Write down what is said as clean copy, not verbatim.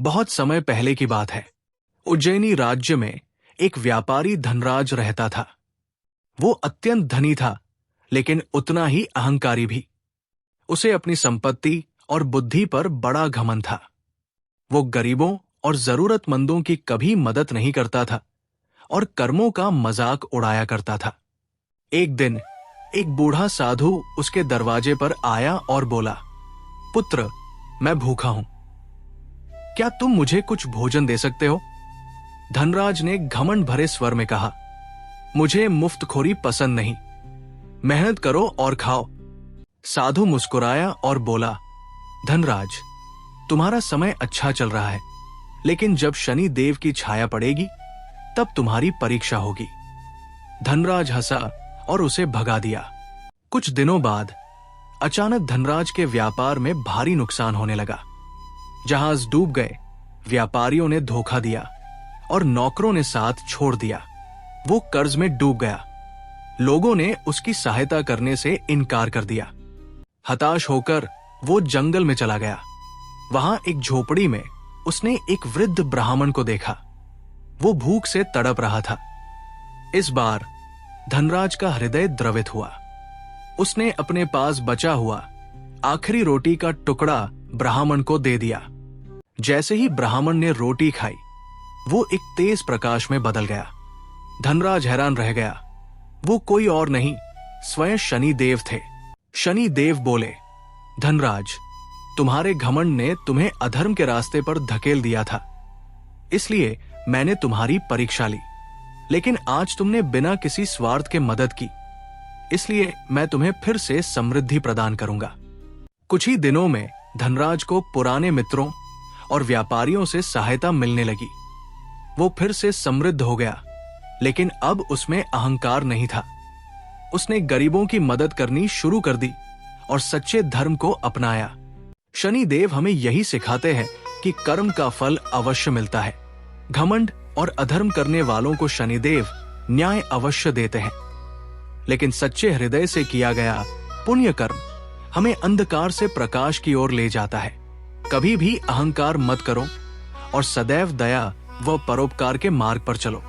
बहुत समय पहले की बात है। उज्जैनी राज्य में एक व्यापारी धनराज रहता था। वो अत्यंत धनी था, लेकिन उतना ही अहंकारी भी। उसे अपनी संपत्ति और बुद्धि पर बड़ा घमंड था। वो गरीबों और जरूरतमंदों की कभी मदद नहीं करता था और कर्मों का मजाक उड़ाया करता था। एक दिन एक बूढ़ा साधु उसके दरवाजे पर आया और बोला, पुत्र, मैं भूखा हूं, क्या तुम मुझे कुछ भोजन दे सकते हो? धनराज ने घमंड भरे स्वर में कहा, मुझे मुफ्तखोरी पसंद नहीं, मेहनत करो और खाओ। साधु मुस्कुराया और बोला, धनराज, तुम्हारा समय अच्छा चल रहा है, लेकिन जब शनि देव की छाया पड़ेगी तब तुम्हारी परीक्षा होगी। धनराज हंसा और उसे भगा दिया। कुछ दिनों बाद अचानक धनराज के व्यापार में भारी नुकसान होने लगा। जहाज डूब गए, व्यापारियों ने धोखा दिया और नौकरों ने साथ छोड़ दिया। वो कर्ज में डूब गया। लोगों ने उसकी सहायता करने से इनकार कर दिया। हताश होकर वो जंगल में चला गया। वहां एक झोपड़ी में उसने एक वृद्ध ब्राह्मण को देखा। वो भूख से तड़प रहा था। इस बार धनराज का हृदय द्रवित हुआ। उसने अपने पास बचा हुआ आखिरी रोटी का टुकड़ा ब्राह्मण को दे दिया। जैसे ही ब्राह्मण ने रोटी खाई, वो एक तेज प्रकाश में बदल गया। धनराज हैरान रह गया। वो कोई और नहीं, स्वयं शनि देव थे। शनि देव बोले, धनराज, तुम्हारे घमंड ने तुम्हें अधर्म के रास्ते पर धकेल दिया था, इसलिए मैंने तुम्हारी परीक्षा ली। लेकिन आज तुमने बिना किसी स्वार्थ के मदद की, इसलिए मैं तुम्हें फिर से समृद्धि प्रदान करूंगा। कुछ ही दिनों में धनराज को पुराने मित्रों और व्यापारियों से सहायता मिलने लगी। वो फिर से समृद्ध हो गया, लेकिन अब उसमें अहंकार नहीं था। उसने गरीबों की मदद करनी शुरू कर दी और सच्चे धर्म को अपनाया। शनि देव हमें यही सिखाते हैं कि कर्म का फल अवश्य मिलता है। घमंड और अधर्म करने वालों को शनिदेव न्याय अवश्य देते हैं, लेकिन सच्चे हृदय से किया गया पुण्य कर्म हमें अंधकार से प्रकाश की ओर ले जाता है। कभी भी अहंकार मत करो और सदैव दया व परोपकार के मार्ग पर चलो।